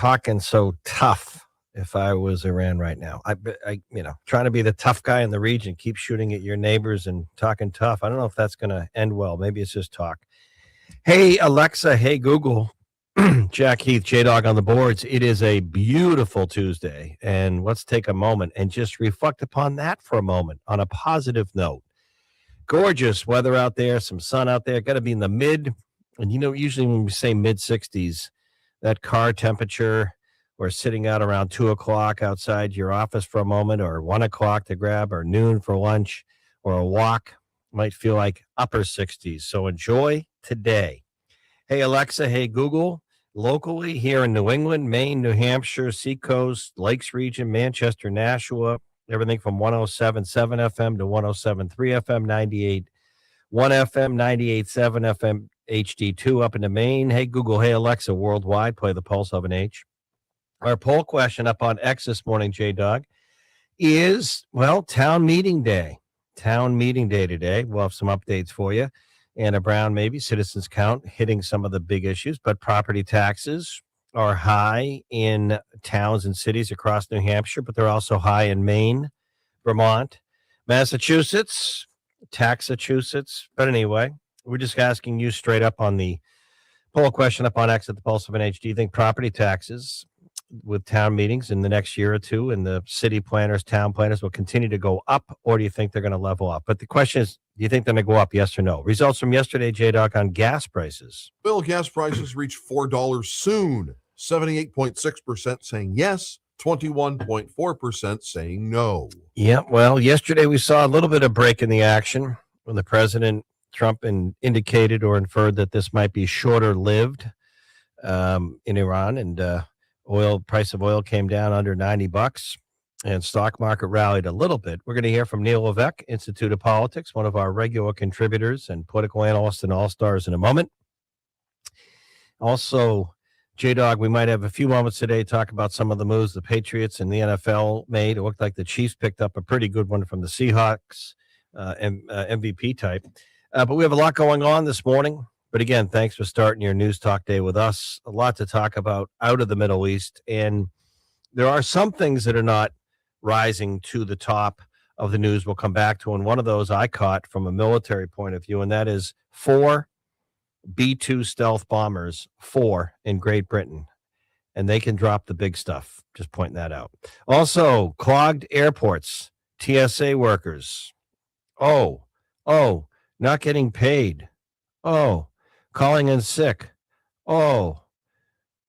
talking so tough if I was Iran right now. Trying to be the tough guy in the region, keep shooting at your neighbors and talking tough. I don't know if that's going to end well. Maybe it's just talk. Hey, Alexa. Hey, Google. Jack Heath, J-Dog on the boards. It is a beautiful Tuesday, and let's take a moment and just reflect upon that for a moment on a positive note. Gorgeous weather out there, some sun out there. Got to be in the mid, and usually when we say mid 60s, that car temperature, or sitting out around 2 o'clock outside your office for a moment, or 1 o'clock to grab, or noon for lunch, or a walk, might feel like upper 60s. So enjoy today. Hey, Alexa. Hey, Google. Locally here in New England, Maine, New Hampshire, Seacoast, Lakes region, Manchester, Nashua, everything from 107.7 FM to 107.3 FM, 98.1 FM, 98.7 FM, HD2 up into Maine. Hey, Google. Hey, Alexa, worldwide, play the Pulse of an H. Our poll question up on X this morning, J-Dog, is, town meeting day. Town meeting day today. We'll have some updates for you. Anna Brown, maybe, citizens count, hitting some of the big issues, but property taxes are high in towns and cities across New Hampshire, but they're also high in Maine, Vermont, Massachusetts, Taxachusetts. But anyway, we're just asking you straight up on the poll question up on X at the Pulse of an H. Do you think property taxes with town meetings in the next year or two and the city planners, town planners will continue to go up, or do you think they're going to level off? But the question is, do you think they're going to go up, yes or no? Results from yesterday, J-Doc, on gas prices. Bill, gas prices reach $4 soon. 78.6% saying yes, 21.4% saying no. Yeah, well, yesterday we saw a little bit of break in the action when the President Trump indicated or inferred that this might be shorter lived in Iran, and price of oil came down under $90, and stock market rallied a little bit. We're going to hear from Neil Levesque, Institute of Politics, one of our regular contributors and political analyst and all-stars, in a moment. Also, J-Dog, we might have a few moments today to talk about some of the moves the Patriots and the NFL made. It looked like the Chiefs picked up a pretty good one from the Seahawks, MVP type. But we have a lot going on this morning. But again, thanks for starting your News Talk Day with us. A lot to talk about out of the Middle East. And there are some things that are not rising to the top of the news we'll come back to. And one of those I caught from a military point of view, and that is 4 B-2 stealth bombers, 4 in Great Britain. And they can drop the big stuff. Just pointing that out. Also, clogged airports, TSA workers. Oh, not getting paid. Oh, calling in sick. Oh,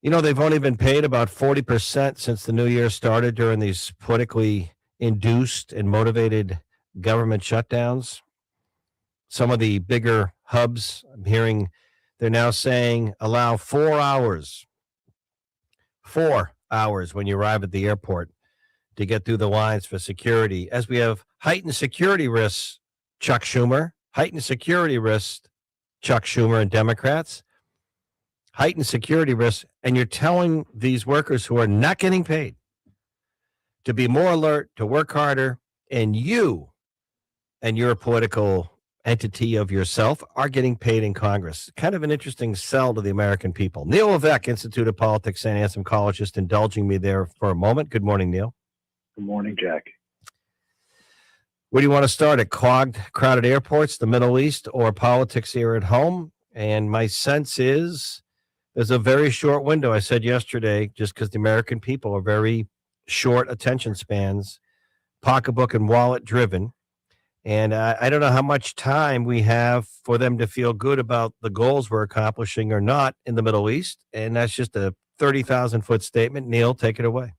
they've only been paid about 40% since the new year started during these politically induced and motivated government shutdowns. Some of the bigger hubs, I'm hearing they're now saying allow 4 hours. 4 hours when you arrive at the airport to get through the lines for security, as we have heightened security risks, Chuck Schumer. Heightened security risks, Chuck Schumer and Democrats. Heightened security risks, and you're telling these workers who are not getting paid to be more alert, to work harder, and you and your political entity of yourself are getting paid in Congress. Kind of an interesting sell to the American people. Neil Levesque, Institute of Politics, St. Anselm College, just indulging me there for a moment. Good morning, Neil. Good morning, Jack. Where do you want to start? At clogged, crowded airports, the Middle East, or politics here at home? And my sense is there's a very short window. I said yesterday, just because the American people are very short attention spans, pocketbook and wallet driven. And I don't know how much time we have for them to feel good about the goals we're accomplishing or not in the Middle East. And that's just a 30,000-foot statement. Neil, take it away.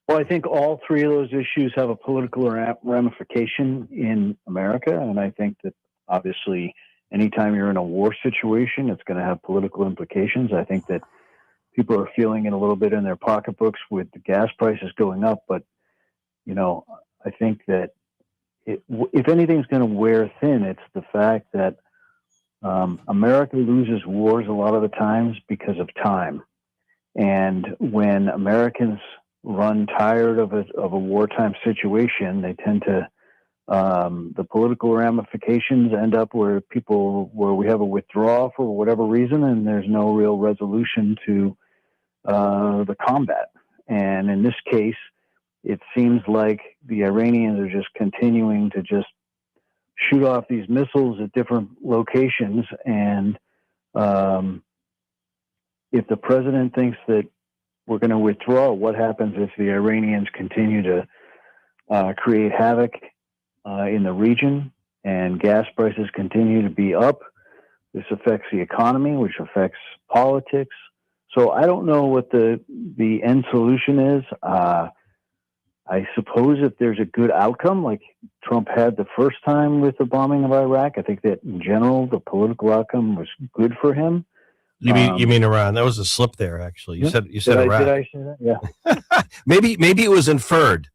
Well, I think all three of those issues have a political ramification in America. And I think that obviously anytime you're in a war situation, it's going to have political implications. I think that people are feeling it a little bit in their pocketbooks with the gas prices going up. But, I think that if anything's going to wear thin, it's the fact that America loses wars a lot of the times because of time. And when Americans run tired of a wartime situation, they tend to, the political ramifications end up where we have a withdrawal for whatever reason, and there's no real resolution to the combat. And in this case, it seems like the Iranians are just continuing to just shoot off these missiles at different locations. And if the president thinks that we're going to withdraw, what happens if the Iranians continue to create havoc in the region and gas prices continue to be up? This affects the economy, which affects politics. So I don't know what the end solution is. I suppose if there's a good outcome, like Trump had the first time with the bombing of Iraq, I think that in general, the political outcome was good for him. You mean Iran? That was a slip there, actually. You said Iraq. Did I say that? Yeah. maybe it was inferred.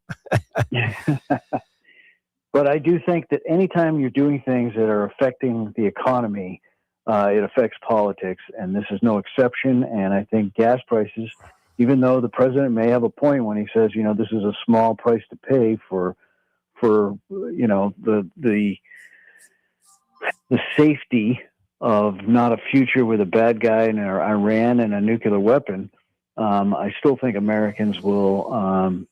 But I do think that anytime you're doing things that are affecting the economy, it affects politics, and this is no exception. And I think gas prices, even though the president may have a point when he says, this is a small price to pay for the safety of not a future with a bad guy in Iran and a nuclear weapon, I still think Americans will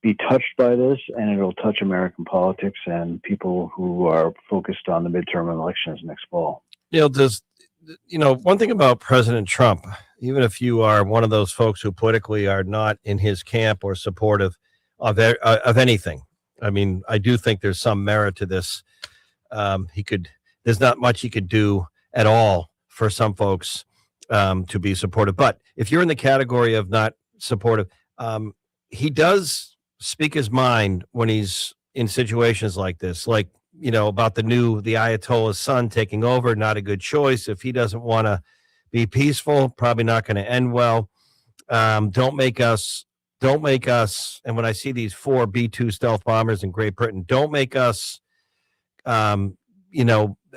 be touched by this, and it'll touch American politics and people who are focused on the midterm elections next fall. One thing about President Trump, even if you are one of those folks who politically are not in his camp or supportive of anything, I mean, I do think there's some merit to this. There's not much he could do at all for some folks to be supportive. But if you're in the category of not supportive, he does speak his mind when he's in situations like this, like, about the Ayatollah's son taking over, not a good choice. If he doesn't want to be peaceful, probably not going to end well. Don't make us, and when I see these 4 B-2 stealth bombers in Great Britain, don't make us,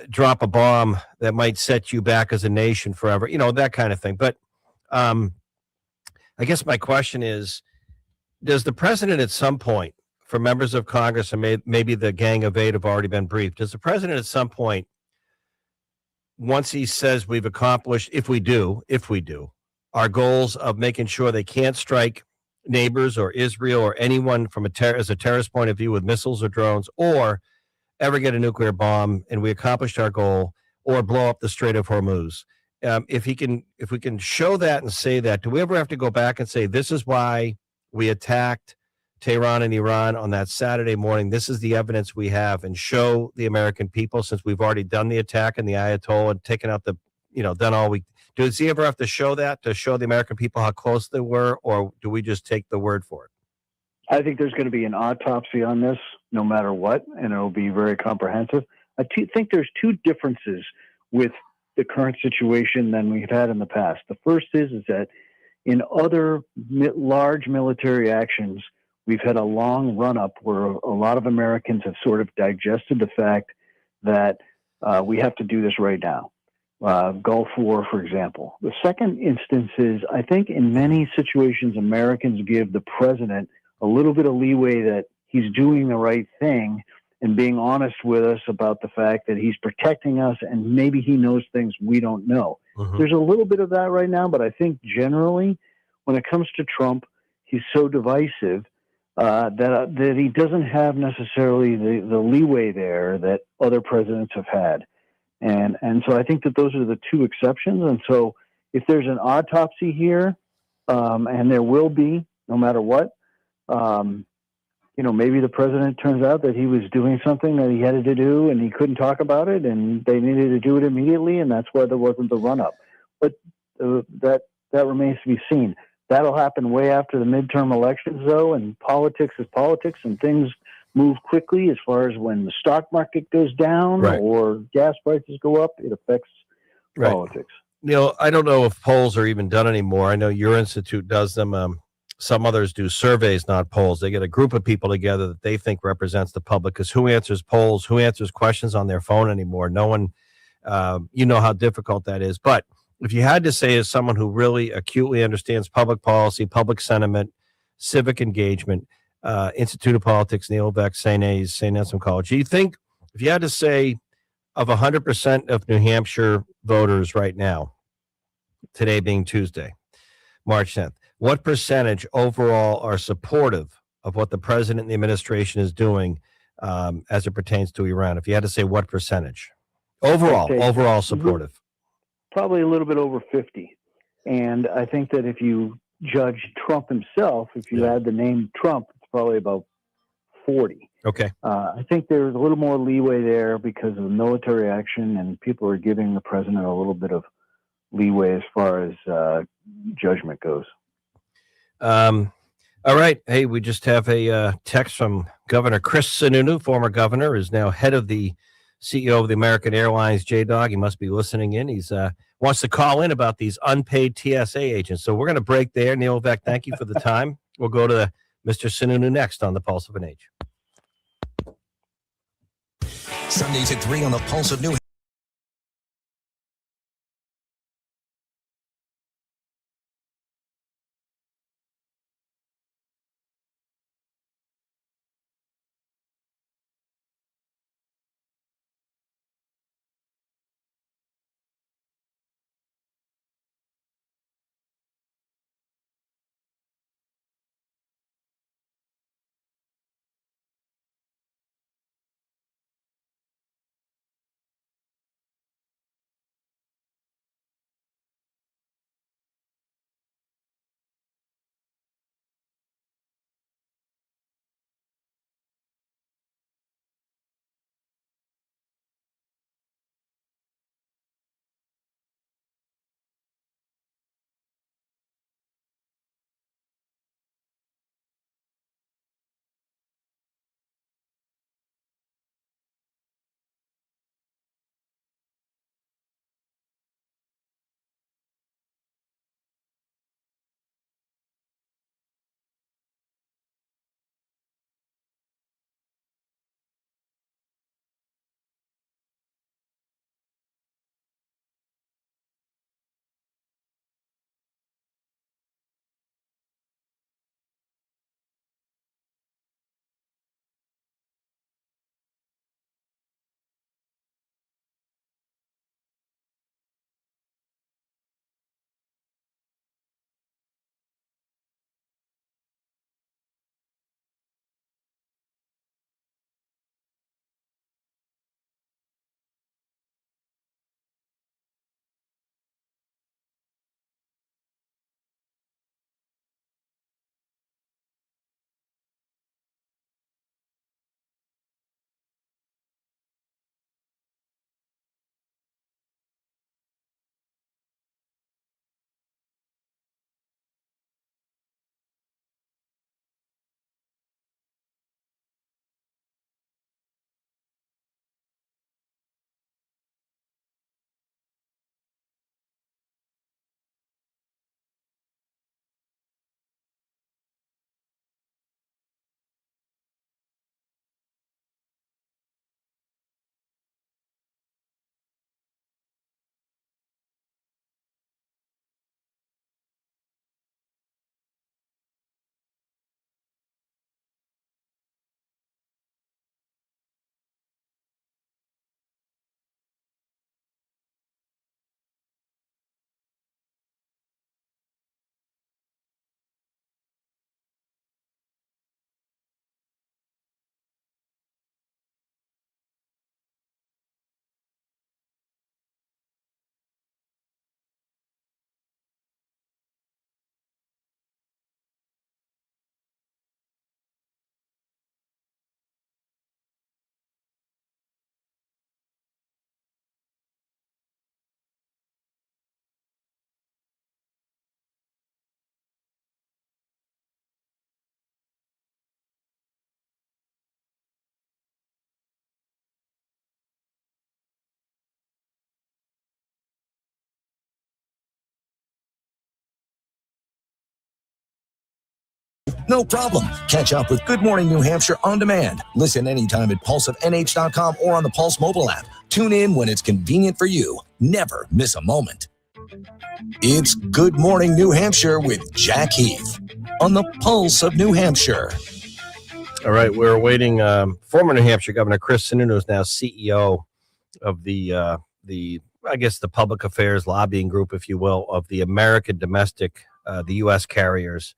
drop a bomb that might set you back as a nation forever, that kind of thing. But I guess my question is, does the president at some point, for members of Congress, and maybe the Gang of 8 have already been briefed, does the president at some point, once he says we've accomplished, if we do, our goals of making sure they can't strike neighbors or Israel or anyone from as a terrorist point of view with missiles or drones, or ever get a nuclear bomb, and we accomplished our goal, or blow up the Strait of Hormuz? If we can show that and say that, do we ever have to go back and say, this is why we attacked Tehran and Iran on that Saturday morning? This is the evidence we have, and show the American people, since we've already done the attack and the Ayatollah and taken out done all we. Does he ever have to show that, to show the American people how close they were, or do we just take the word for it? I think there's going to be an autopsy on this, no matter what, and it'll be very comprehensive. I think there's 2 differences with the current situation than we've had in the past. The first is that in other large military actions, we've had a long run-up where a lot of Americans have sort of digested the fact that we have to do this right now. Gulf War, for example. The second instance is, I think in many situations, Americans give the president a little bit of leeway that he's doing the right thing and being honest with us about the fact that he's protecting us, and maybe he knows things we don't know. Mm-hmm. There's a little bit of that right now, but I think generally when it comes to Trump, he's so divisive that he doesn't have necessarily the leeway there that other presidents have had. And so I think that those are the 2 exceptions. And so if there's an autopsy here, and there will be, no matter what, maybe the president turns out that he was doing something that he had to do and he couldn't talk about it, and they needed to do it immediately, and that's why there wasn't the run-up. But that remains to be seen. That'll happen way after the midterm elections, though, and politics is politics, and things move quickly as far as when the stock market goes down, right, or gas prices go up. It affects politics. I don't know if polls are even done anymore. I know your institute does them. Some others do surveys, not polls. They get a group of people together that they think represents the public, because who answers polls, who answers questions on their phone anymore? No one, how difficult that is. But if you had to say, as someone who really acutely understands public policy, public sentiment, civic engagement, Institute of Politics, Neil Beck, St. Anselm College, do you think, if you had to say, of 100% of New Hampshire voters right now, today being Tuesday, March 10th, what percentage overall are supportive of what the president and the administration is doing as it pertains to Iran? If you had to say what percentage overall, Okay. overall supportive. Probably a little bit over 50. And I think that if you judge Trump himself, if you add the name Trump, it's probably about 40. Okay. I think there's a little more leeway there because of the military action, and people are giving the president a little bit of leeway as far as judgment goes. All right. Hey, we just have a text from Governor Chris Sununu, former governor, is now head of the CEO of the American Airlines JDOG. He must be listening in. He's wants to call in about these unpaid TSA agents. So we're going to break there. Neil Vec, thank you for the time. We'll go to Mr. Sununu next on the Pulse of an Age. Sundays at 3 on the Pulse of New No problem. Catch up with Good Morning New Hampshire on demand. Listen anytime at pulseofnh.com or on the Pulse mobile app. Tune in when it's convenient for you. Never miss a moment. It's Good Morning New Hampshire with Jack Heath on the Pulse of New Hampshire. All right, we're awaiting former New Hampshire Governor Chris Sununu is now CEO of the I guess the public affairs lobbying group, if you will, of the American Domestic the U.S. carriers.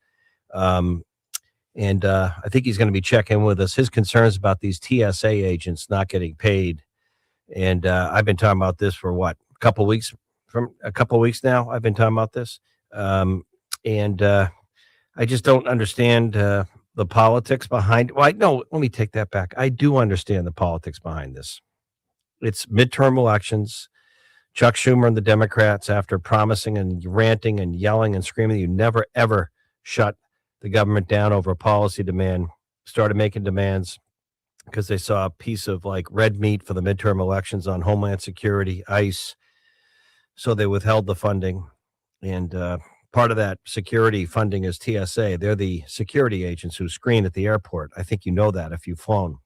And I think he's going to be checking with us. His concerns about these TSA agents not getting paid. And I've been talking about this for a couple weeks now. I've been talking about this. And I just don't understand the politics behind it. Well, no, let me take that back. I do understand the politics behind this. It's midterm elections. Chuck Schumer and the Democrats, after promising and ranting and yelling and screaming, you never, ever shut the government down over a policy demand, started making demands because they saw a piece of like red meat for the midterm elections on Homeland Security, ICE. So they withheld the funding. And part of that security funding is TSA. They're the security agents who screen at the airport. I think you know that if you've flown.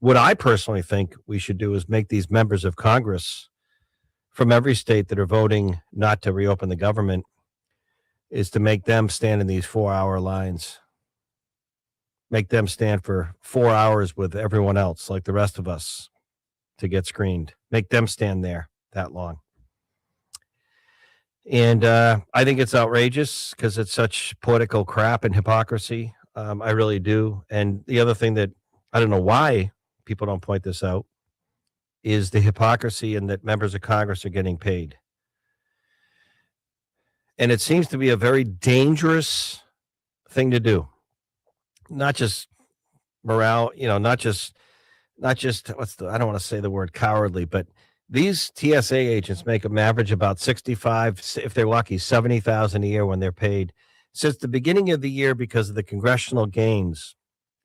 What I personally think we should do is make these members of Congress from every state that are voting not to reopen the government is to make them stand in these 4-hour lines. Make them stand for 4 hours with everyone else, like the rest of us, to get screened. Make them stand there that long. And I think it's outrageous because it's such political crap and hypocrisy. I really do. And the other thing that I don't know why people don't point this out is the hypocrisy in that members of Congress are getting paid. And it seems to be a very dangerous thing to do. Not just morale, not just I don't want to say the word cowardly, but these TSA agents make an average about 65, if they're lucky, 70,000 a year when they're paid. Since the beginning of the year, because of the congressional gains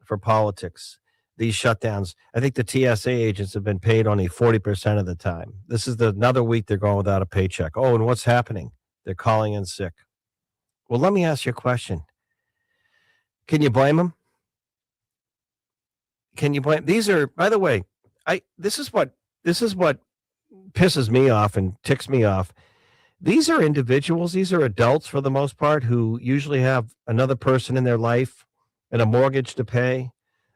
for politics, these shutdowns, I think the TSA agents have been paid only 40% of the time. This is another week they're going without a paycheck. Oh, and what's happening? They're calling in sick. Well, let me ask you a question. Can you blame them? Can you blame? These are, by the way, this is what pisses me off and ticks me off. These are individuals. These are adults for the most part who usually have another person in their life and a mortgage to pay,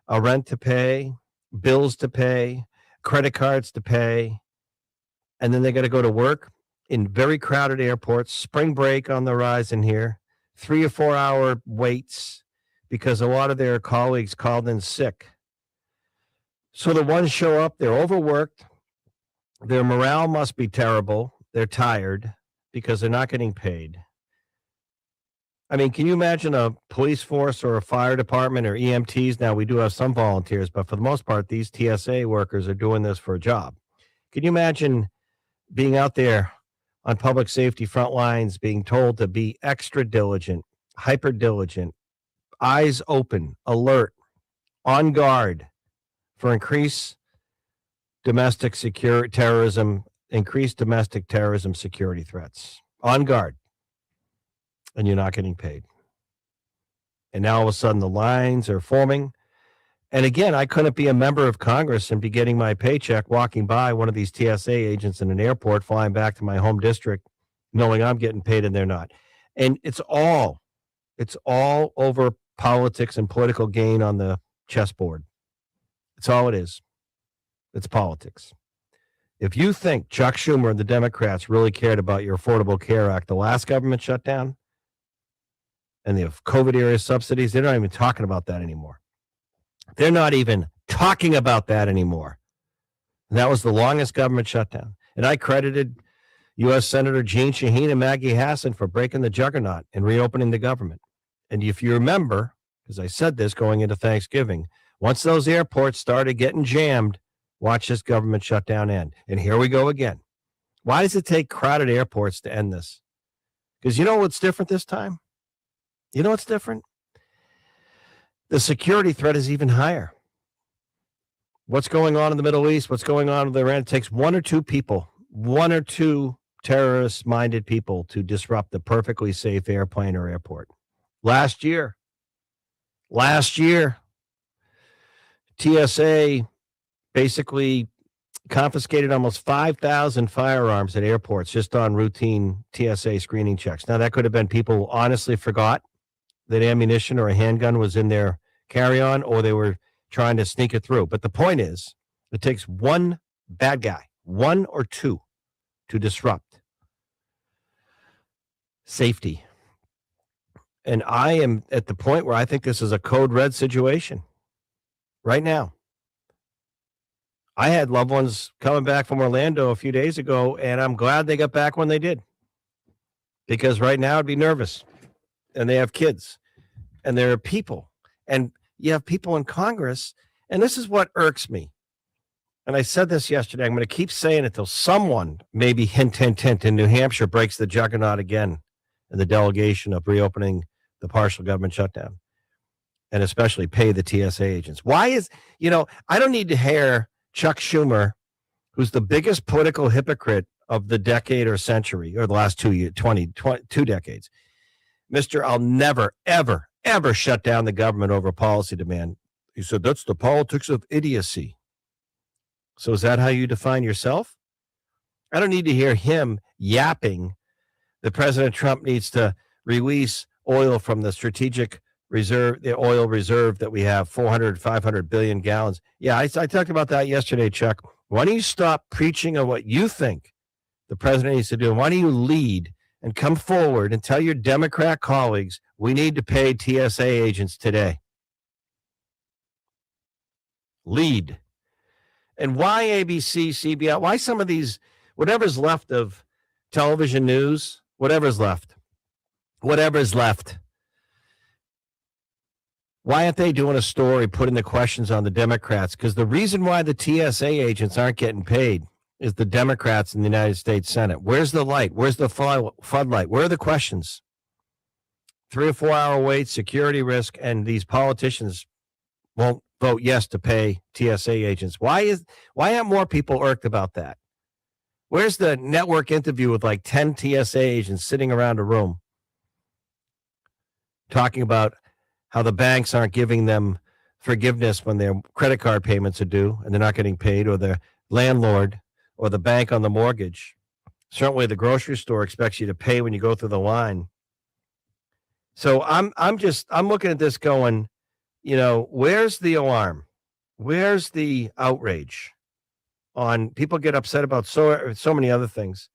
a rent to pay, bills to pay, credit cards to pay. And then they got to go to work in very crowded airports, spring break on the horizon here, 3 or 4 hour waits because a lot of their colleagues called in sick. So the ones show up, they're overworked. Their morale must be terrible. They're tired because they're not getting paid. I mean, can you imagine a police force or a fire department or EMTs? Now, we do have some volunteers, but for the most part, these TSA workers are doing this for a job. Can you imagine being out there on public safety front lines, being told to be extra diligent, hyper diligent, eyes open, alert, on guard for increased domestic terrorism security threats, on guard, and you're not getting paid. And now all of a sudden the lines are forming. And again, I couldn't be a member of Congress and be getting my paycheck walking by one of these TSA agents in an airport, flying back to my home district, knowing I'm getting paid and they're not. And it's all over politics and political gain on the chessboard. It's all it is. It's politics. If you think Chuck Schumer and the Democrats really cared about your Affordable Care Act, the last government shutdown, and the COVID era subsidies, they're not even talking about that anymore. They're not even talking about that anymore. And that was the longest government shutdown. And I credited U.S. Senator Jeanne Shaheen and Maggie Hassan for breaking the juggernaut and reopening the government. And if you remember, because I said this going into Thanksgiving, once those airports started getting jammed, watch this government shutdown end. And here we go again. Why does it take crowded airports to end this? Because you know what's different this time? You know what's different? The security threat is even higher. What's going on in the Middle East? What's going on with Iran? It takes one or two terrorist-minded people to disrupt the perfectly safe airplane or airport. Last year, TSA basically confiscated almost 5,000 firearms at airports just on routine TSA screening checks. Now, that could have been people who honestly forgot that ammunition or a handgun was in their carry-on, or they were trying to sneak it through. But the point is, it takes one bad guy, one or two, to disrupt safety And I am at the point where I think this is a code red situation right now. I had loved ones coming back from Orlando a few days ago, and I'm glad they got back when they did. Because right now I'd be nervous. And they have kids. And there are people. And you have people in Congress. And this is what irks me. And I said this yesterday. I'm going to keep saying it till someone, maybe hint in New Hampshire, breaks the juggernaut again in the delegation of reopening the partial government shutdown. And especially pay the TSA agents. Why is, I don't need to hear Chuck Schumer, who's the biggest political hypocrite of the decade or century, or the last 2 decades. Mr. I'll never, ever, ever shut down the government over policy demand. He said, that's the politics of idiocy. So is that how you define yourself? I don't need to hear him yapping that President Trump needs to release oil from the strategic reserve, the oil reserve that we have, 400, 500 billion gallons. Yeah, I talked about that yesterday, Chuck. Why don't you stop preaching on what you think the president needs to do? Why don't you lead and come forward and tell your Democrat colleagues we need to pay TSA agents today? Lead. And why ABC, CBS, why some of these, whatever's left of television news, whatever's left. Why aren't they doing a story putting the questions on the Democrats? Because the reason why the TSA agents aren't getting paid is the Democrats in the United States Senate. Where's the light? Where's the floodlight? Where are the questions? 3 or 4 hour wait, security risk, and these politicians won't vote yes to pay TSA agents. Why aren't more people irked about that? Where's the network interview with like 10 TSA agents sitting around a room talking about how the banks aren't giving them forgiveness when their credit card payments are due and they're not getting paid, or the landlord or the bank on the mortgage? Certainly the grocery store expects you to pay when you go through the line. So I'm looking at this going, where's the alarm? Where's the outrage? On people get upset about so many other things.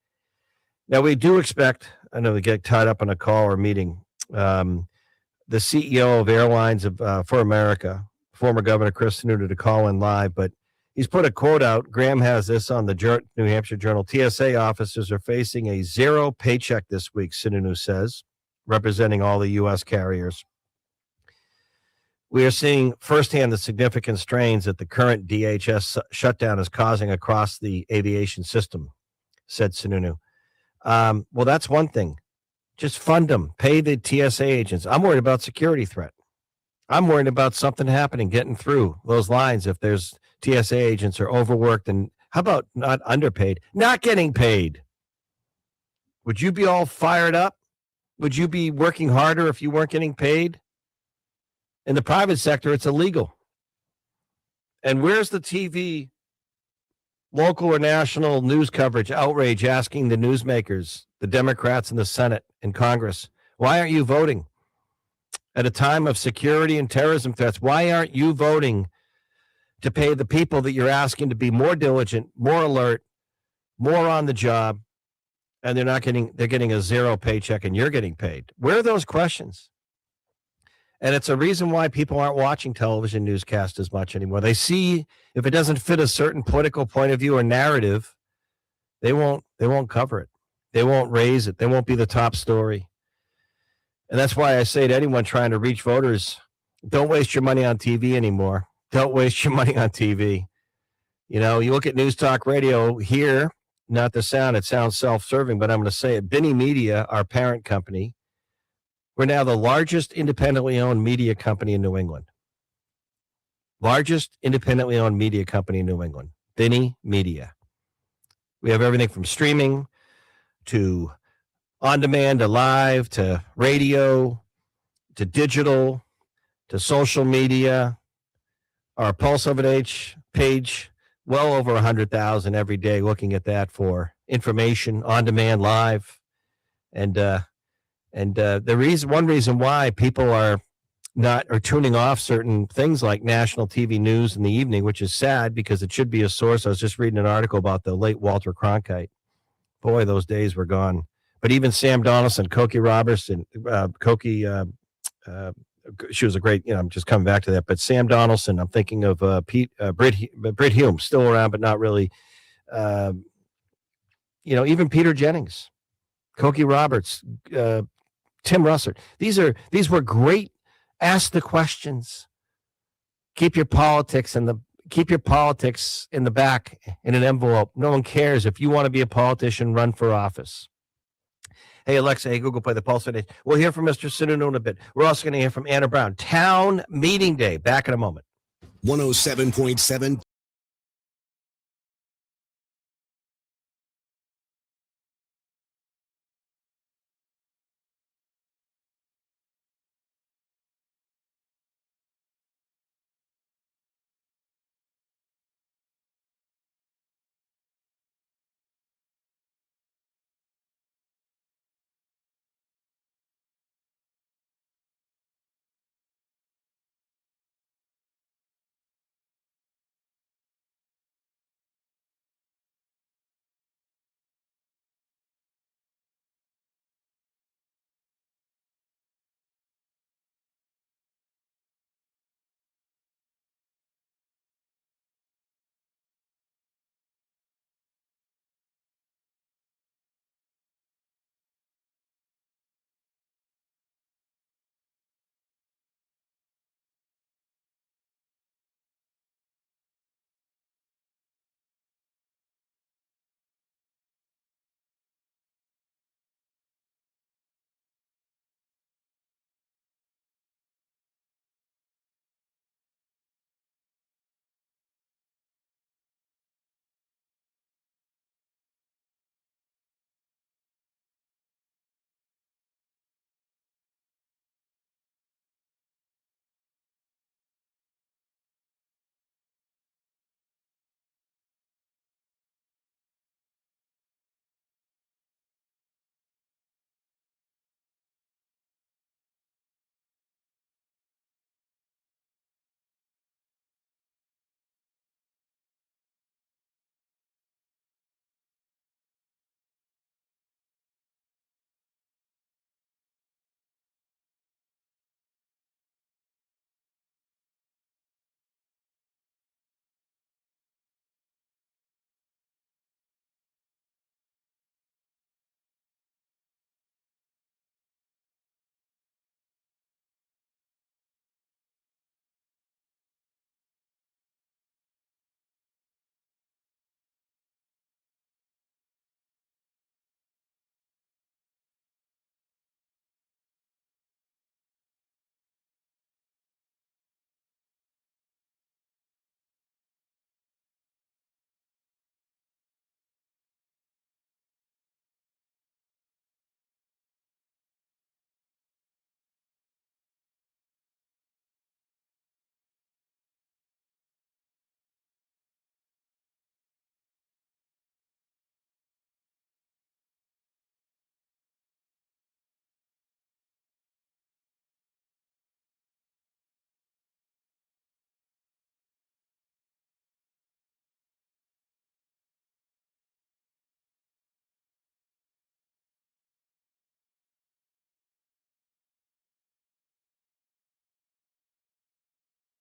Now we do expect, I know we get tied up on a call or meeting, the CEO of Airlines for America, former Governor Chris Sununu, to call in live, but he's put a quote out. Graham has this on the New Hampshire Journal. TSA officers are facing a zero paycheck this week, Sununu says, representing all the U.S. carriers. We are seeing firsthand the significant strains that the current DHS shutdown is causing across the aviation system, said Sununu. Well, that's one thing. Just fund them. Pay the TSA agents. I'm worried about security threat. I'm worried about something happening, getting through those lines if there's TSA agents are overworked. And how about not underpaid? Not getting paid. Would you be all fired up? Would you be working harder if you weren't getting paid? In the private sector, it's illegal. And where's the TV, local or national news coverage, outrage asking the newsmakers, the Democrats in the Senate and Congress, why aren't you voting? At a time of security and terrorism threats, why aren't you voting to pay the people that you're asking to be more diligent, more alert, more on the job, and they're getting a zero paycheck and you're getting paid? Where are those questions? And it's a reason why people aren't watching television newscasts as much anymore. They see if it doesn't fit a certain political point of view or narrative, they won't cover it. They won't raise it. They won't be the top story. And that's why I say to anyone trying to reach voters, don't waste your money on TV anymore. Don't waste your money on TV. You look at News Talk Radio here, not the sound. It sounds self-serving, but I'm going to say it. Binney Media, our parent company, we're now the largest independently owned media company in New England. Largest independently owned media company in New England. Binney Media. We have everything from streaming to on-demand to live to radio to digital to social media. Our Pulse of an H page, well over 100,000 every day looking at that for information, on-demand, live. And one reason why people are tuning off certain things like national TV news in the evening, which is sad because it should be a source. I was just reading an article about the late Walter Cronkite. Boy, those days were gone. But even Sam Donaldson, Cokie Robertson, she was a great, I'm just coming back to that. But Sam Donaldson, I'm thinking of Britt Hume, still around, but not really. Even Peter Jennings, Cokie Roberts, Tim Russert. These were great. Ask the questions. Keep your politics in the back in an envelope. No one cares. If you want to be a politician, run for office. Hey, Alexa, hey, Google, play the Pulse of NH. We'll hear from Mr. Sununu in a bit. We're also going to hear from Anna Brown. Town meeting day. Back in a moment. 107.7.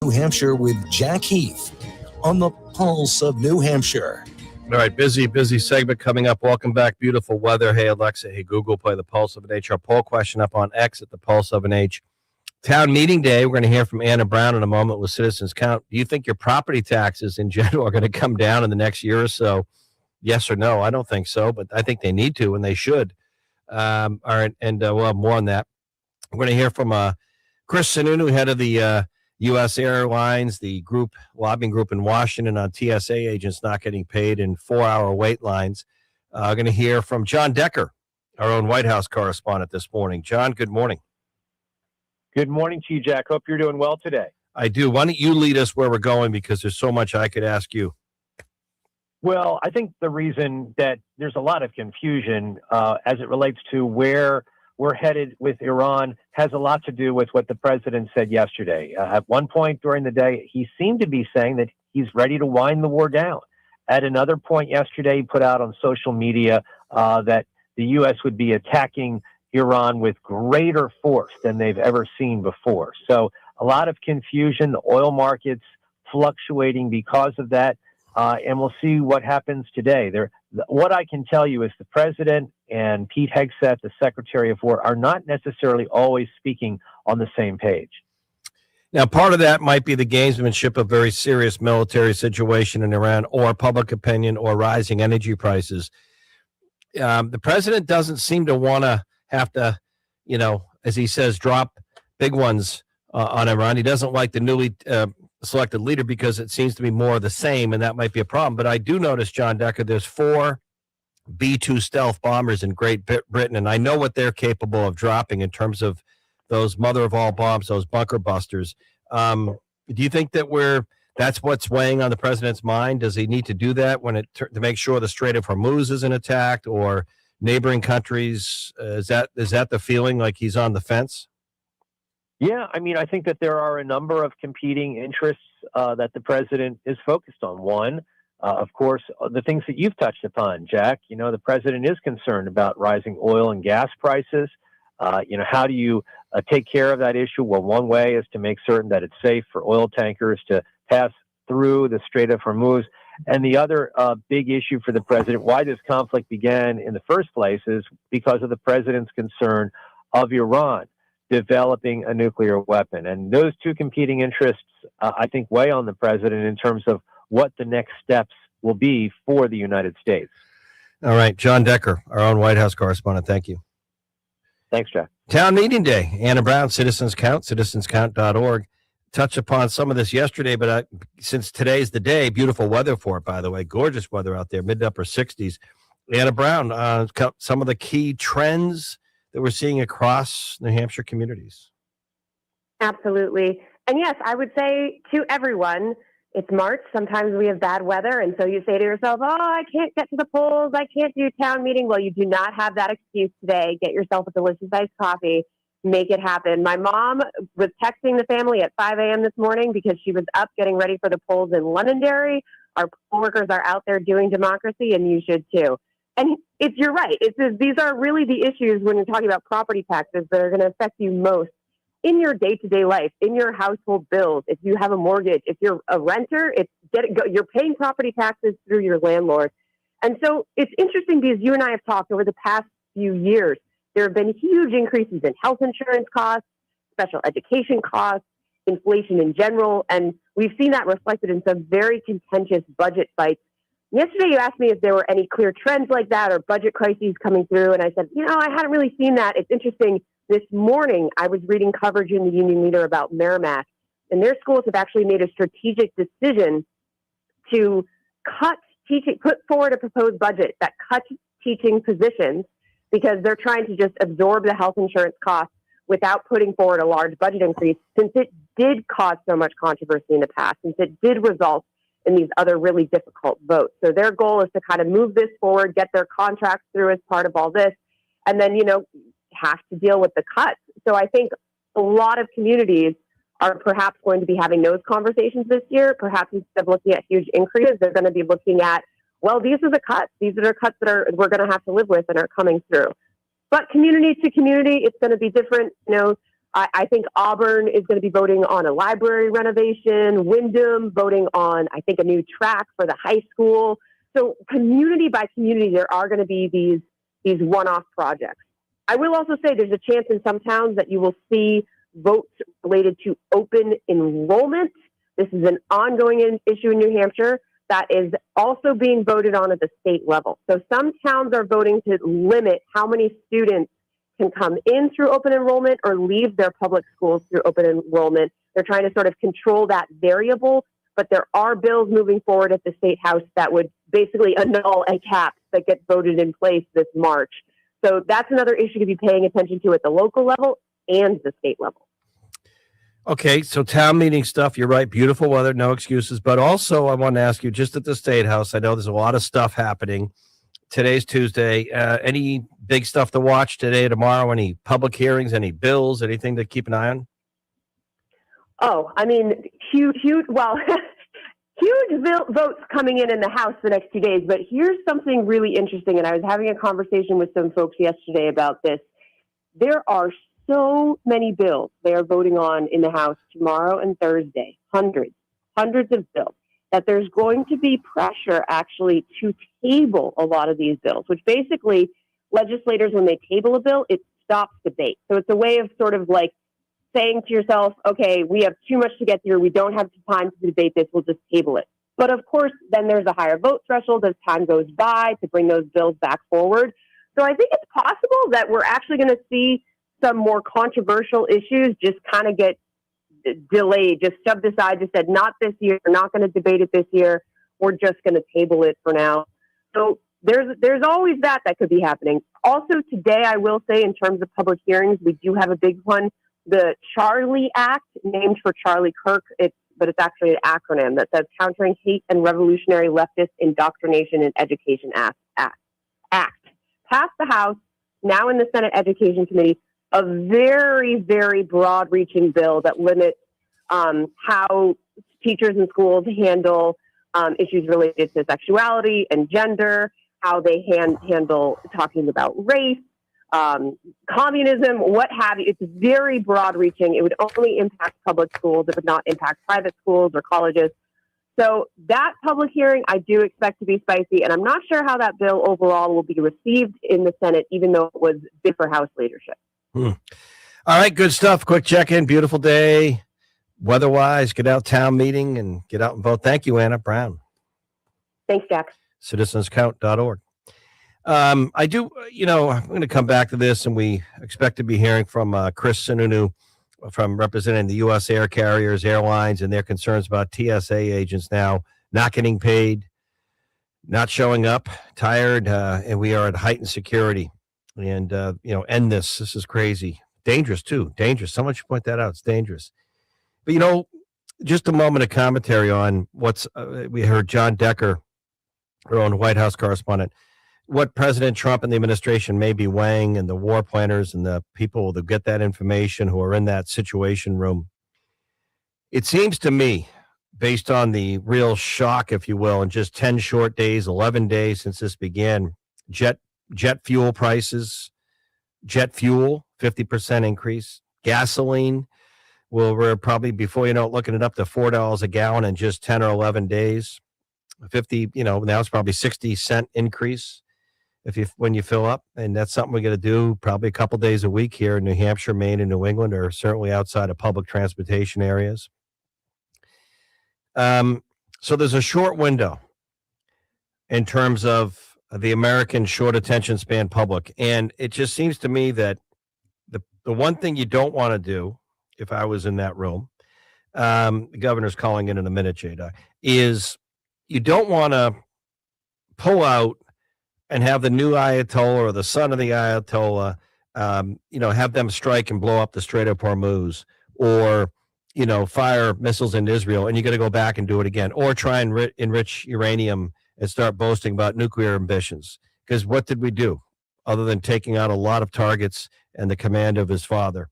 New Hampshire with Jack Heath on the Pulse of New Hampshire. All right, busy segment coming up. Welcome back. Beautiful weather. Hey, Alexa. Hey, Google, play the Pulse of an H. Our poll question up on X at the Pulse of an H. Town meeting day. We're going to hear from Anna Brown in a moment with Citizens Count. Do you think your property taxes in general are going to come down in the next year or so? Yes or no? I don't think so, but I think they need to and they should. All right, and we'll have more on that. We're going to hear from Chris Sununu, head of the U.S. Airlines, the lobbying group in Washington on TSA agents not getting paid in 4-hour wait lines. Going to hear from John Decker, our own White House correspondent this morning. John, good morning. Good morning to you, Jack. Hope you're doing well today. I do. Why don't you lead us where we're going, because there's so much I could ask you. Well, I think the reason that there's a lot of confusion as it relates to where we're headed with Iran has a lot to do with what the president said yesterday. At one point during the day, he seemed to be saying that he's ready to wind the war down. At another point yesterday, he put out on social media that the U.S. would be attacking Iran with greater force than they've ever seen before. So a lot of confusion, the oil markets fluctuating because of that. And we'll see what happens today. What I can tell you is the president and Pete Hegseth, the Secretary of War, are not necessarily always speaking on the same page. Now, part of that might be the gamesmanship of very serious military situation in Iran, or public opinion, or rising energy prices. The president doesn't seem to want to have to, as he says, drop big ones on Iran. He doesn't like the newly selected leader because it seems to be more of the same, and that might be a problem. But I do notice, John Decker, there's 4 B-2 stealth bombers in Great Britain, and I know what they're capable of dropping in terms of those mother of all bombs, those bunker busters. Do you think that that's what's weighing on the president's mind? Does he need to do that to make sure the Strait of Hormuz isn't attacked, or neighboring countries? Is that the feeling, like he's on the fence? Yeah, I mean, I think that there are a number of competing interests that the president is focused on. One, of course, the things that you've touched upon, Jack. The president is concerned about rising oil and gas prices. How do you take care of that issue? Well, one way is to make certain that it's safe for oil tankers to pass through the Strait of Hormuz. And the other big issue for the president, why this conflict began in the first place, is because of the president's concern of Iran developing a nuclear weapon. And those two competing interests, I think, weigh on the president in terms of what the next steps will be for the United States. All right. John Decker, our own White House correspondent. Thank you. Thanks, Jack. Town meeting day. Anna Brown, Citizens Count, citizenscount.org. Touched upon some of this yesterday, but since today's the day, beautiful weather for it, by the way, gorgeous weather out there, mid to upper 60s. Anna Brown, some of the key trends that we're seeing across New Hampshire communities. Absolutely. And yes, I would say to everyone, it's March. Sometimes we have bad weather. And so you say to yourself, oh, I can't get to the polls. I can't do town meeting. Well, you do not have that excuse today. Get yourself a delicious iced coffee. Make it happen. My mom was texting the family at 5 a.m. this morning because she was up getting ready for the polls in Londonderry. Our poll workers are out there doing democracy, and you should too. And you're right. These are really the issues when you're talking about property taxes that are going to affect you most in your day-to-day life, in your household bills. If you have a mortgage, if you're a renter, you're paying property taxes through your landlord. And so it's interesting because you and I have talked over the past few years. There have been huge increases in health insurance costs, special education costs, inflation in general, and we've seen that reflected in some very contentious budget fights. Yesterday, you asked me if there were any clear trends like that or budget crises coming through, and I said, I hadn't really seen that. It's interesting. This morning, I was reading coverage in the Union Leader about Merrimack, and their schools have actually made a strategic decision to put forward a proposed budget that cuts teaching positions because they're trying to just absorb the health insurance costs without putting forward a large budget increase, since it did cause so much controversy in the past, since it did result in these other really difficult votes. So their goal is to kind of move this forward, get their contracts through as part of all this, and then, have to deal with the cuts. So I think a lot of communities are perhaps going to be having those conversations this year. Perhaps instead of looking at huge increases, they're going to be looking at, well, these are the cuts. These are the cuts that we're going to have to live with and are coming through. But community to community, it's going to be different. I think Auburn is going to be voting on a library renovation, Wyndham voting on, I think, a new track for the high school. So community by community, there are going to be these one-off projects. I will also say there's a chance in some towns that you will see votes related to open enrollment. This is an ongoing issue in New Hampshire that is also being voted on at the state level. So some towns are voting to limit how many students can come in through open enrollment or leave their public schools through open enrollment. They're trying to sort of control that variable, but there are bills moving forward at the state house that would basically annul a cap that gets voted in place this March. So that's another issue to be paying attention to at the local level and the state level. Okay, so town meeting stuff, you're right, beautiful weather, no excuses. But also I want to ask you, just at the State House, I know there's a lot of stuff happening. Today's Tuesday. Any big stuff to watch today, tomorrow? Any public hearings, any bills, anything to keep an eye on? Oh, I mean, huge votes coming in the House the next 2 days. But here's something really interesting, and I was having a conversation with some folks yesterday about this. There are so many bills they are voting on in the House tomorrow and Thursday, hundreds of bills, that there's going to be pressure actually to table a lot of these bills, which basically legislators, when they table a bill, it stops debate. So it's a way of sort of like saying to yourself, okay, we have too much to get through. We don't have time to debate this. We'll just table it. But of course, then there's a higher vote threshold as time goes by to bring those bills back forward. So I think it's possible that we're actually going to see some more controversial issues just kind of get delayed, just shoved aside, just said, not this year, we're not going to debate it this year. We're just going to table it for now. So there's always that could be happening. Also today, I will say in terms of public hearings, we do have a big one. The Charlie Act, named for Charlie Kirk, but it's actually an acronym that says Countering Hate and Revolutionary Leftist Indoctrination in Education Act. Passed the House, now in the Senate Education Committee, a very, very broad-reaching bill that limits how teachers and schools handle issues related to sexuality and gender, how they handle talking about race, communism, what have you. It's very broad-reaching. It would only impact public schools. It would not impact private schools or colleges. So that public hearing, I do expect to be spicy, and I'm not sure how that bill overall will be received in the Senate, even though it was big for House leadership. All right, good stuff. Quick check-in. Beautiful day. Weather-wise, get out town meeting and get out and vote. Thank you, Anna Brown. Thanks, Jack. Citizenscount.org. I do, I'm going to come back to this, and we expect to be hearing from Chris Sununu from representing the U.S. air carriers, airlines, and their concerns about TSA agents now not getting paid, not showing up, tired, and we are at heightened security. And, end this. This is crazy. Dangerous, too. Dangerous. Someone should point that out. It's dangerous. But, just a moment of commentary on we heard John Decker, our own White House correspondent, what President Trump and the administration may be weighing, and the war planners and the people that get that information who are in that situation room. It seems to me, based on the real shock, if you will, in just 10 short days, 11 days since this began, jet fuel prices, jet fuel, 50% increase, gasoline, we're probably, before you know it, looking it up to $4 a gallon in just 10 or 11 days. 50, now it's probably 60-cent increase when you fill up, and that's something we got to do probably a couple days a week here in New Hampshire, Maine, and New England, or certainly outside of public transportation areas. So there's a short window in terms of the American short attention span public, and it just seems to me that the one thing you don't want to do, if I was in that room, the governor's calling in a minute, Jada, is you don't want to pull out and have the new Ayatollah or the son of the Ayatollah, have them strike and blow up the Strait of Hormuz, or, fire missiles into Israel, and you got to go back and do it again, or try and enrich uranium and start boasting about nuclear ambitions. Because what did we do other than taking out a lot of targets and the command of his father?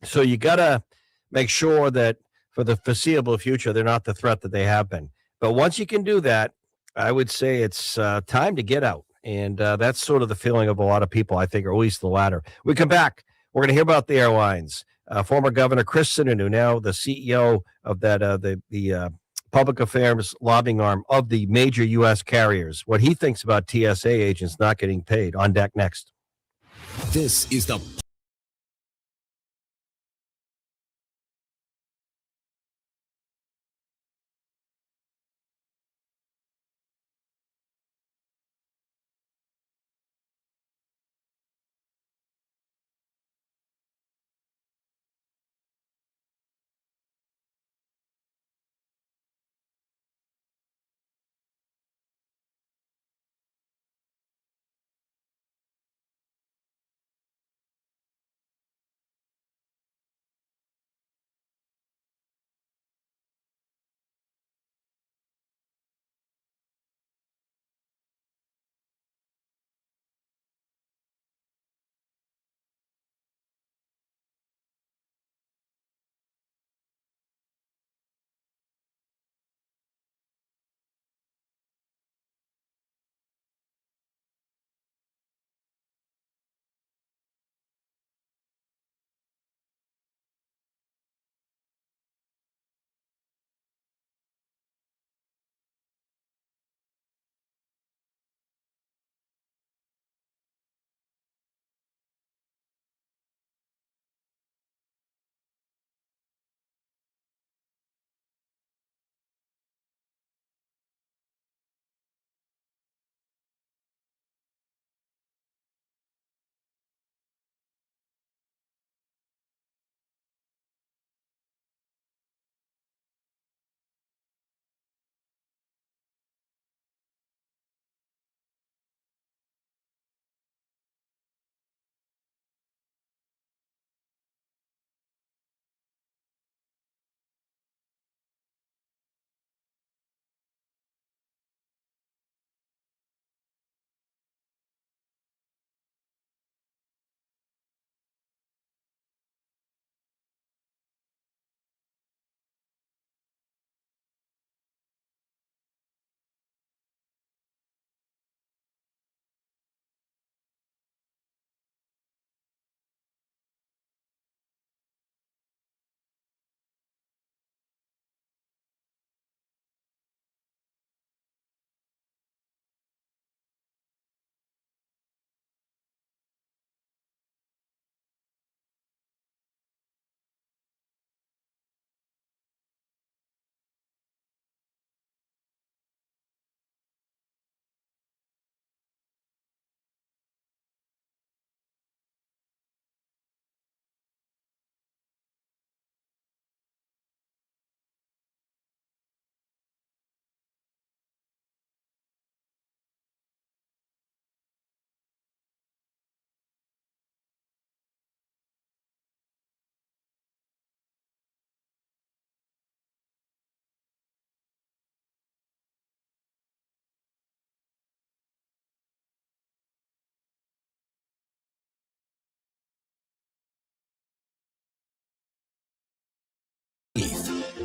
So you got to make sure that for the foreseeable future, they're not the threat that they have been. But once you can do that, I would say it's time to get out. And that's sort of the feeling of a lot of people, I think, or at least the latter. We come back. We're going to hear about the airlines. Former Governor Chris Sununu, now the CEO of that the public affairs lobbying arm of the major U.S. carriers, what he thinks about TSA agents not getting paid. On deck next. This is the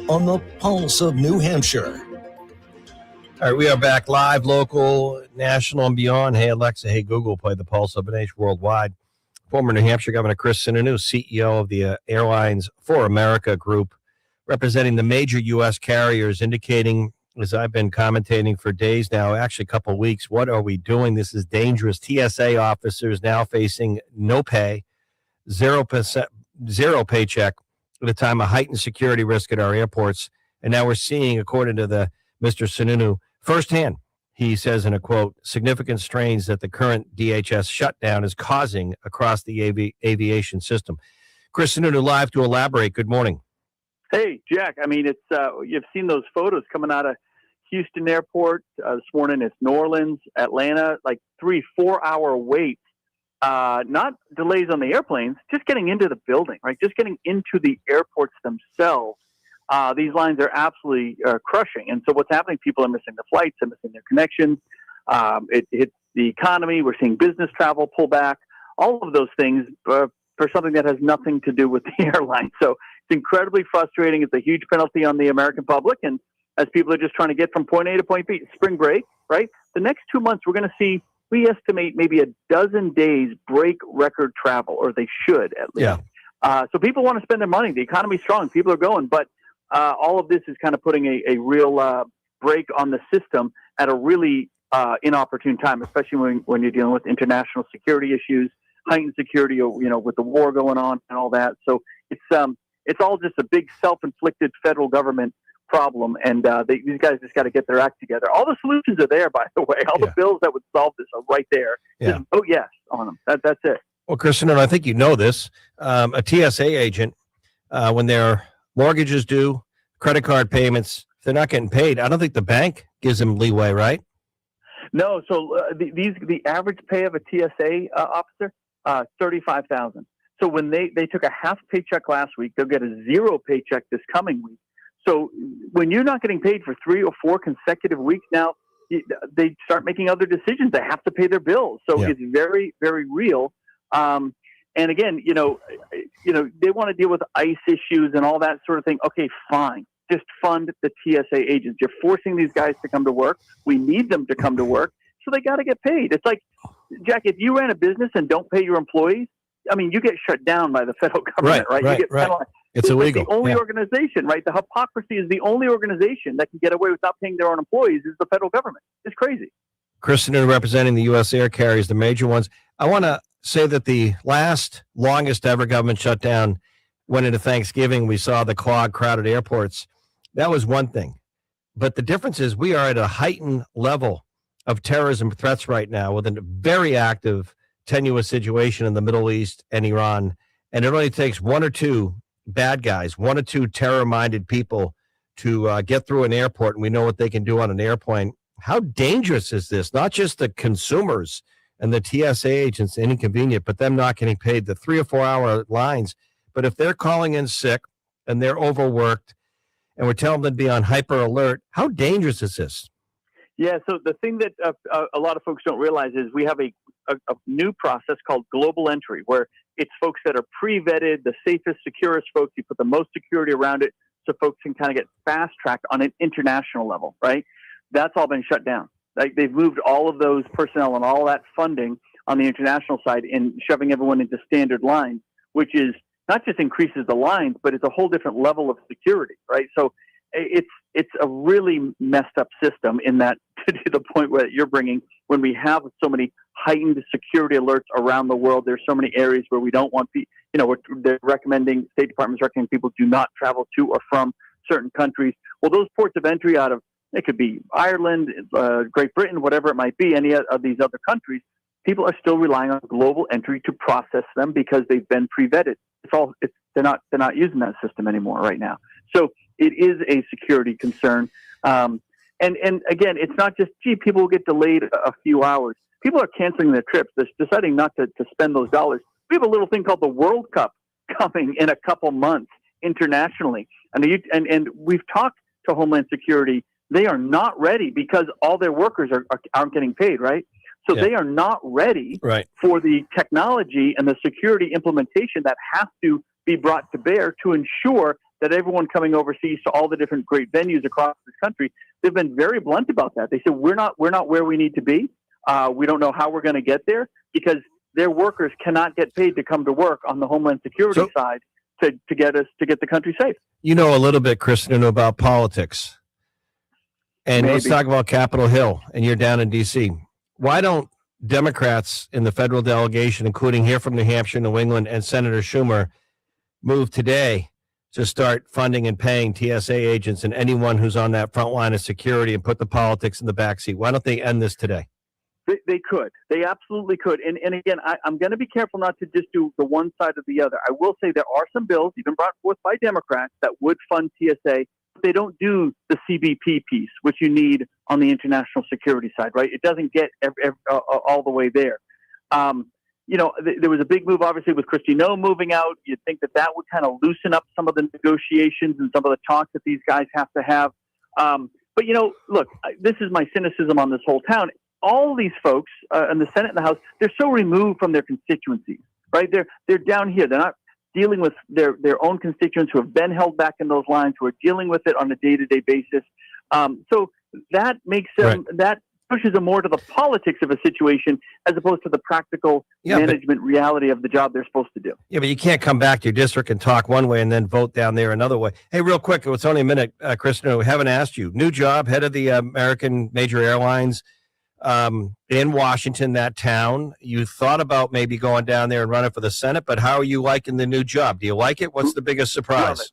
on the Pulse of New Hampshire. All right, we are back live, local, national, and beyond. Hey, Alexa. Hey, Google. Play the Pulse of NH worldwide. Former New Hampshire Governor Chris Sununu, CEO of the Airlines for America Group, representing the major U.S. carriers, indicating, as I've been commentating for days now, actually a couple of weeks, what are we doing? This is dangerous. TSA officers now facing no pay, 0% paycheck at a time of heightened security risk at our airports. And now we're seeing, according to the Mr. Sununu, firsthand, he says in a quote, significant strains that the current DHS shutdown is causing across the aviation system. Chris Sununu live to elaborate. Good morning. Hey, Jack. I mean, it's you've seen those photos coming out of Houston Airport this morning. It's New Orleans, Atlanta, like 3-4 hour waits. Not delays on the airplanes, just getting into the building, right? Just getting into the airports themselves. These lines are absolutely crushing. And so what's happening, people are missing the flights, they're missing their connections. It hits the economy. We're seeing business travel pull back, all of those things for something that has nothing to do with the airline. So it's incredibly frustrating. It's a huge penalty on the American public. And as people are just trying to get from point A to point B, spring break, right? The next 2 months, we're going to see, we estimate maybe a dozen days break record travel, or they should at least. Yeah. So people want to spend their money. The economy's strong. People are going. But all of this is kind of putting a real break on the system at a really inopportune time, especially when you're dealing with international security issues, heightened security, with the war going on and all that. So it's all just a big self-inflicted federal government problem, and these guys just got to get their act together. All the solutions are there, by the way. All the bills that would solve this are right there. Yeah. Just vote yes on them. That's it. Well, Kristen, and I think you know this, a TSA agent, when their mortgages due, credit card payments, if they're not getting paid, I don't think the bank gives them leeway, right? No. So the average pay of a TSA officer, $35,000. So when they took a half paycheck last week, they'll get a zero paycheck this coming week. So when you're not getting paid for 3 or 4 consecutive weeks now, they start making other decisions. They have to pay their bills. So it's very, very real. And again, they want to deal with ICE issues and all that sort of thing. Okay, fine. Just fund the TSA agents. You're forcing these guys to come to work. We need them to come to work. So they got to get paid. It's like, Jack, if you ran a business and don't pay your employees, I mean, you get shut down by the federal government, right? You get penalized. It's illegal. The only organization, right? The hypocrisy is the only organization that can get away without paying their own employees is the federal government. It's crazy. Kristen, representing the U.S. air carriers, the major ones. I want to say that the longest ever government shutdown went into Thanksgiving. We saw the clogged, crowded airports. That was one thing. But the difference is we are at a heightened level of terrorism threats right now with a very active, tenuous situation in the Middle East and Iran. And it only takes 1 or 2 bad guys, 1 or 2 terror-minded people to get through an airport, and we know what they can do on an airplane. How dangerous is this? Not just the consumers and the TSA agents, inconvenient, but them not getting paid the 3 or 4 hour lines. But if they're calling in sick and they're overworked and we're telling them to be on hyper alert, how dangerous is this? Yeah, so the thing that a lot of folks don't realize is we have a new process called global entry, where it's folks that are pre-vetted, the safest, securest folks. You put the most security around it so folks can kind of get fast-tracked on an international level, right? That's all been shut down. Like, they've moved all of those personnel and all that funding on the international side and shoving everyone into standard lines, which is not just increases the lines, but it's a whole different level of security, right? So it's a really messed up system in that, to the point where you're bringing, when we have so many heightened security alerts around the world, there's so many areas where we don't want people, they're recommending, State Department's recommending people do not travel to or from certain countries. Well, those ports of entry out of, it could be Ireland, Great Britain, whatever it might be, any of these other countries, people are still relying on global entry to process them because they've been pre-vetted. They're not using that system anymore right now. So it is a security concern. And again, it's not just, people will get delayed a few hours. People are canceling their trips. They're deciding not to spend those dollars. We have a little thing called the World Cup coming in a couple months internationally. And we've talked to Homeland Security. They are not ready because all their workers aren't getting paid, right? So they are not ready for the technology and the security implementation that has to be brought to bear to ensure that everyone coming overseas to all the different great venues across this country, they've been very blunt about that. They said, we're not where we need to be. We don't know how we're going to get there because their workers cannot get paid to come to work on the Homeland Security side to get the country safe. You know a little bit, Kristen, about politics. And let's talk about Capitol Hill, and you're down in D.C. Why don't Democrats in the federal delegation, including here from New Hampshire, New England, and Senator Schumer, move today to start funding and paying TSA agents and anyone who's on that front line of security and put the politics in the backseat? Why don't they end this today? They could. They absolutely could. And again, I'm going to be careful not to just do the one side or the other. I will say there are some bills, even brought forth by Democrats, that would fund TSA. They don't do the CBP piece, which you need on the international security side, right? It doesn't get all the way there. There was a big move, obviously, with Kristi Noem moving out. You'd think that would kind of loosen up some of the negotiations and some of the talks that these guys have to have. But, look, this is my cynicism on this whole town. All these folks in the Senate and the House, they're so removed from their constituencies, right? They're down here. They're not dealing with their own constituents who have been held back in those lines, who are dealing with it on a day-to-day basis. So that makes them, that pushes them more to the politics of a situation as opposed to the practical management reality of the job they're supposed to do. Yeah, but you can't come back to your district and talk one way and then vote down there another way. Hey, real quick, it's only a minute, Kristen, we haven't asked you. New job, head of the American Major Airlines in Washington, that town. You thought about maybe going down there and running for the Senate, but how are you liking the new job? Do you like it? What's the biggest surprise?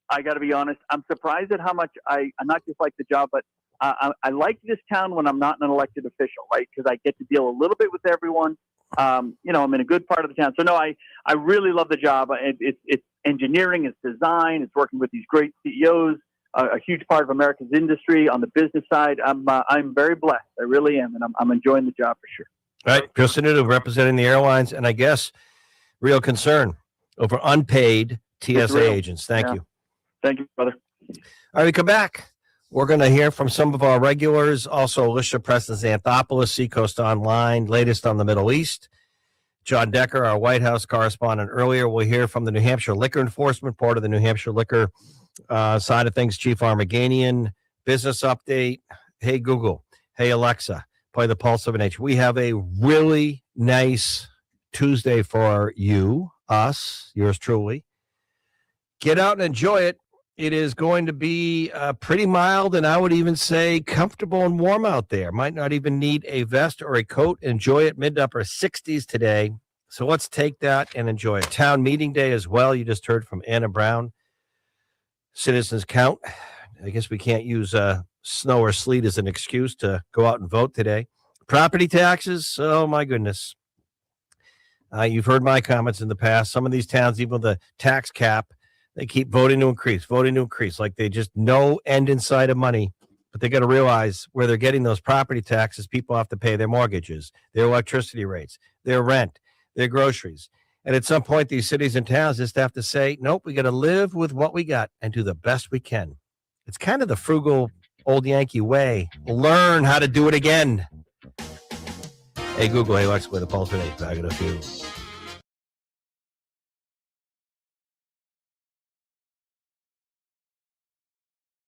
I got to be honest. I'm surprised at how much I not just like the job, but I like this town when I'm not an elected official, right? Because I get to deal a little bit with everyone. I'm in a good part of the town. So no, I really love the job. It's engineering, it's design, it's working with these great CEOs. A huge part of America's industry on the business side. I'm very blessed. I really am, and I'm enjoying the job for sure. All right, Kristen Udo representing the airlines, and I guess real concern over unpaid TSA agents. Thank you. Thank you, brother. All right, we come back. We're going to hear from some of our regulars. Also, Alicia Preston-Xanthopoulos, Seacoast Online, latest on the Middle East. John Decker, our White House correspondent. Earlier, we'll hear from the New Hampshire Liquor Enforcement, part of the New Hampshire Liquor side of things, Chief Armaganian. Business update. Hey, Google. Hey, Alexa. Play the Pulse of an H. We have a really nice Tuesday for you, us, yours truly. Get out and enjoy it. It is going to be pretty mild, and I would even say comfortable and warm out there. Might not even need a vest or a coat. Enjoy it. Mid to upper 60s today. So let's take that and enjoy it. Town meeting day as well. You just heard from Anna Brown. Citizens count. I guess we can't use snow or sleet as an excuse to go out and vote today. Property taxes. Oh, my goodness. You've heard my comments in the past. Some of these towns, even with the tax cap, they keep voting to increase, like they just no end in sight of money. But they got to realize where they're getting those property taxes, people have to pay their mortgages, their electricity rates, their rent, their groceries. And at some point, these cities and towns just have to say, nope, we got to live with what we got and do the best we can. It's kind of the frugal old Yankee way. Learn how to do it again. Hey, Google, hey, Alexa, play the Pulse of an H. I got a few.